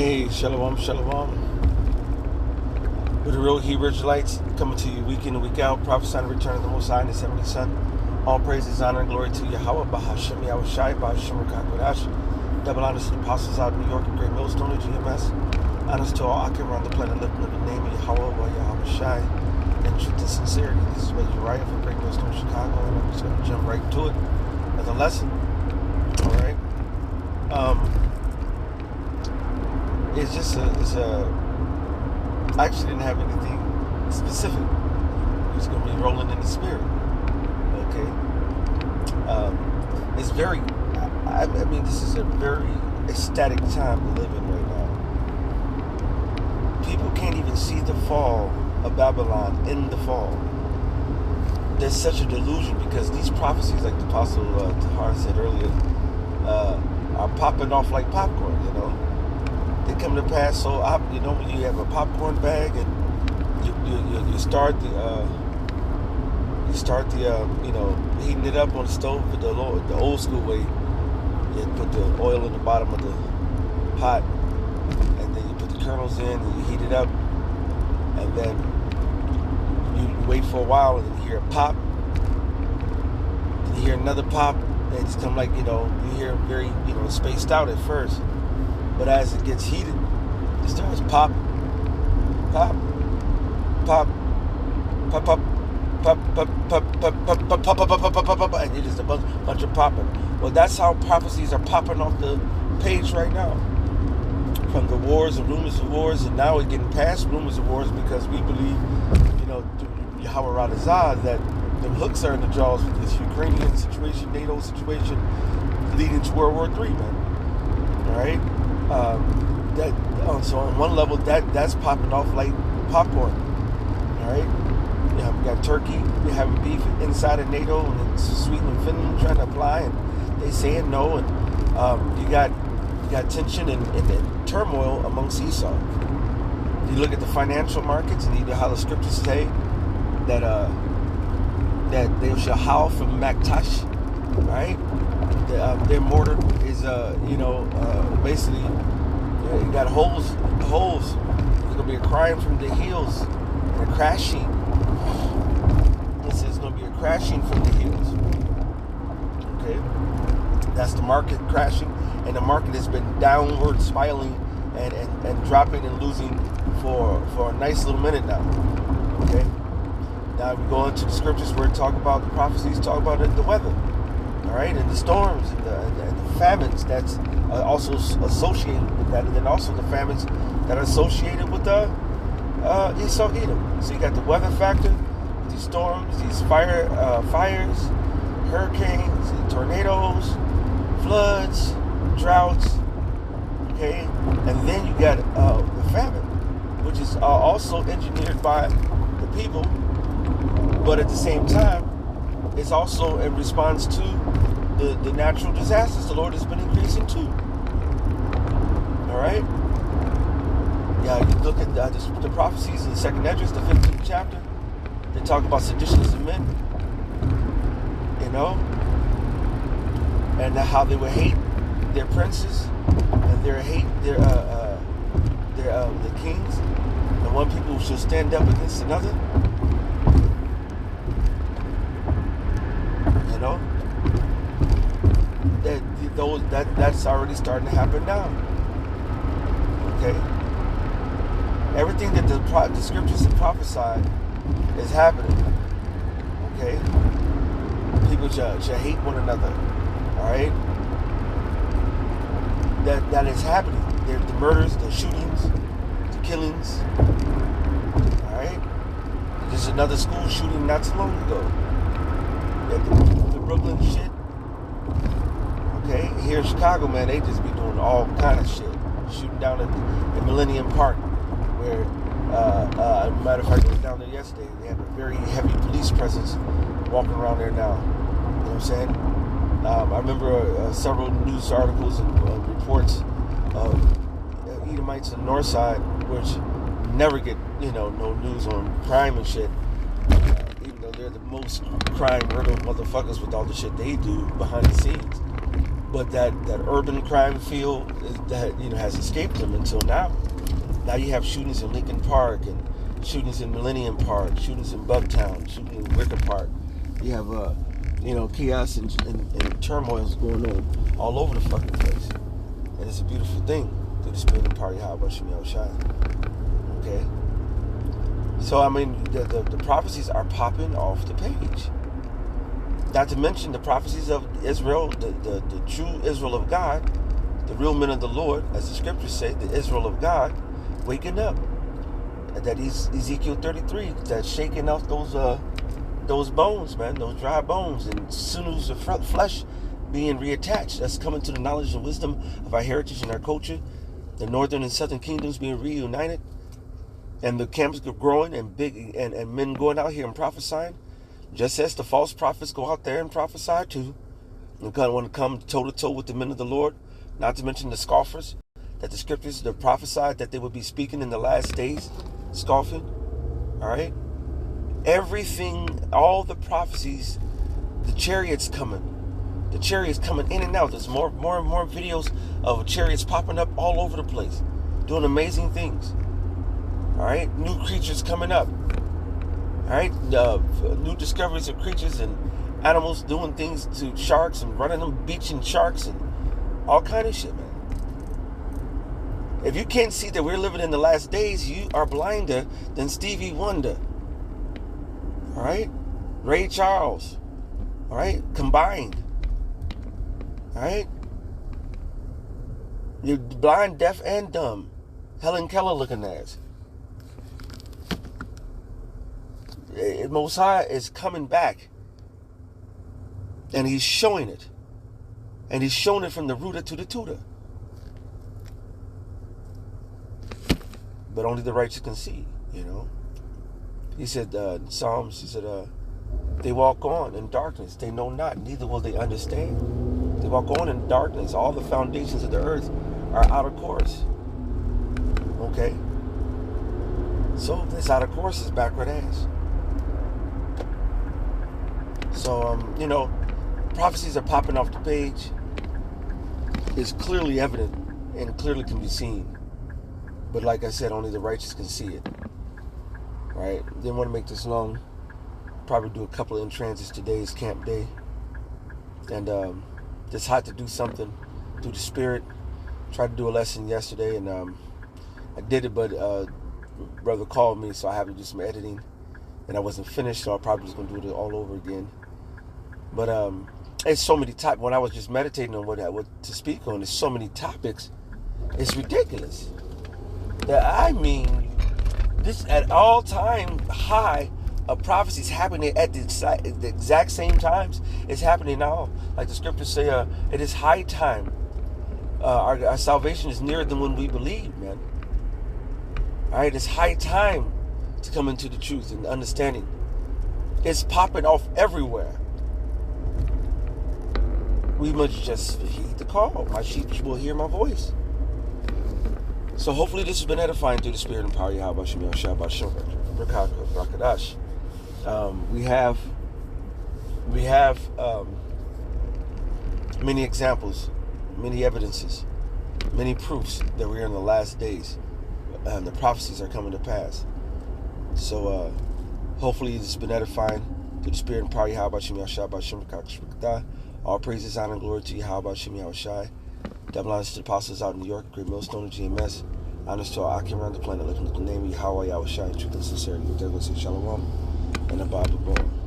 Hey, shalom, shalom. We're the real Hebrew Israelites coming to you week in and week out, prophesying the return of the Most High and His heavenly Son. All praises, honor, and glory to Yahweh, Bahashem, Yahweh Shai, Bahashem, Rakakodash. Double honors to the apostles out in New York and Great Millstone and GMS. Honors to all Akim around the planet, lifting up the name of Yahweh, Yahweh Shai, and truth and sincerity. This is Brother Uriah from Great Millstone, Chicago, and I'm just going to jump right to it as a lesson. All right. I actually didn't have anything specific. It's going to be rolling in the spirit. Okay. It's very, I mean, this is a very ecstatic time to live in right now. People can't even see the fall of Babylon in the fall. There's such a delusion because these prophecies, like the Apostle Tahar said earlier, are popping off like popcorn, you know. They come to pass. So you know, when you have a popcorn bag and you start heating it up on the stove the old school way. You put the oil in the bottom of the pot, and then you put the kernels in and you heat it up, and then you wait for a while and you hear a pop, then you hear another pop, and it's kind of like, you know, you hear very, you know, spaced out at first. But as it gets heated, it starts pop, pop, pop, pop, pop, pop, pop, pop, pop, pop, pop, pop, pop, pop, pop, and it's just a bunch of popping. Well, that's how prophecies are popping off the page right now. From the wars and rumors of wars, and now we're getting past rumors of wars because we believe, you know, through Yahweh Radazah, that the hooks are in the jaws with this Ukrainian situation, NATO situation, leading to World War III, man. All right. So on one level, that's popping off like popcorn. All right, yeah, we got Turkey, we having beef inside of NATO, and then Sweden and Finland trying to apply, and they saying no, and you got tension and turmoil amongst Esau. You look at the financial markets, and you know how the scriptures say that they shall howl from Maktash, right? Their mortar is, basically, you got holes. There's going to be a crying from the hills and a crashing. There's going to be a crashing from the hills. Okay? That's the market crashing, and the market has been downward spiraling and dropping and losing for a nice little minute now. Okay? Now we go into the scriptures where it talk about the prophecies, talk about the weather. All right, and the storms and the famines that's also associated with that, and then also the famines that are associated with Esau Edom. So you got the weather factor, these storms, these fires, hurricanes, tornadoes, floods, droughts. Okay, and then you got the famine, which is also engineered by the people, but at the same time, it's also in response to the natural disasters the Lord has been increasing too. All right? Yeah, you look at the prophecies in the second Esdras, the 15th chapter. They talk about seditionists of men, you know, and how they would hate their princes and their kings, and one people shall stand up against another. You know, that's already starting to happen now. Okay, everything that the scriptures have prophesied is happening. Okay, people shall hate one another. All right, that is happening. There's the murders, the shootings, the killings. All right, there's another school shooting not too long ago. The Brooklyn shit. Okay, here in Chicago, man, they just be doing all kind of shit. Shooting down at Millennium Park, where, matter of fact, I was down there yesterday. They have a very heavy police presence walking around there now. You know what I'm saying? I remember several news articles and reports of Edomites on the north side, which never get, no news on crime and shit. Even though they're the most crime riddled motherfuckers with all the shit they do behind the scenes. But that urban crime field has escaped them until now. Now you have shootings in Lincoln Park and shootings in Millennium Park, shootings in Bugtown, shootings in Wicker Park. You have chaos and turmoil is going on all over the fucking place, and it's a beautiful thing through the spirit and power of Yahweh Shemel Shai. Okay, so I mean the prophecies are popping off the page. Not to mention the prophecies of Israel, the true Israel of God, the real men of the Lord, as the scriptures say, the Israel of God, waking up. That is Ezekiel 33, that's shaking off those bones, man, those dry bones, and sinews of flesh being reattached. That's coming to the knowledge and wisdom of our heritage and our culture. The northern and southern kingdoms being reunited, and the camps growing and big, and men going out here and prophesying. Just as the false prophets go out there and prophesy too, and kind of want to come toe to toe with the men of the Lord. Not to mention the scoffers, that the scriptures that prophesied that they would be speaking in the last days, scoffing. All right, everything, all the prophecies, the chariots coming in and out. There's more and more videos of chariots popping up all over the place, doing amazing things. All right, new creatures coming up. All right, new discoveries of creatures and animals doing things to sharks and running them, beaching sharks and all kind of shit, man. If you can't see that we're living in the last days, you are blinder than Stevie Wonder. All right, Ray Charles. All right, combined. All right, you're blind, deaf, and dumb. Helen Keller looking ass. Most High is coming back, and he's showing it, and he's showing it from the rooter to the tutor, but only the righteous can see. He said in Psalms, he said they walk on in darkness, they know not, neither will they understand. They walk on in darkness, all the foundations of the earth are out of course. Okay, so this out of course is backward ass. So, prophecies are popping off the page. It's clearly evident and clearly can be seen. But like I said, only the righteous can see it. Right? Didn't want to make this long. Probably do a couple of in-transits. Today is camp day. And just had to do something through the spirit. Tried to do a lesson yesterday, and I did it, but brother called me, so I have to do some editing. And I wasn't finished, so I probably was going to do it all over again. But it's so many topics. When I was just meditating on what to speak on, there's so many topics. It's ridiculous. This at all time high of prophecies happening at the exact same times. It's happening now. Like the scriptures say, it is high time. Our salvation is nearer than when we believe, man. All right, it's high time to come into the truth and understanding. It's popping off everywhere. We must just heed the call. My sheep will hear my voice. So hopefully this has been edifying through the spirit and power of Yahweh Shemel Shabbat Rakadash. We have many examples, many evidences, many proofs that we're in the last days, and the prophecies are coming to pass. So hopefully this has been edifying through the spirit and power of Yahweh Shemel Shabbat Rakadash. All praises, honor, and glory to Yahweh Shemel Shai. Double honors to the apostles out in New York, Great Millstone of GMS. Honors to all Akim around the planet, looking at the name of Yahweh Shai in truth and sincerity. With that, we say Shalom and Abba B'Bo.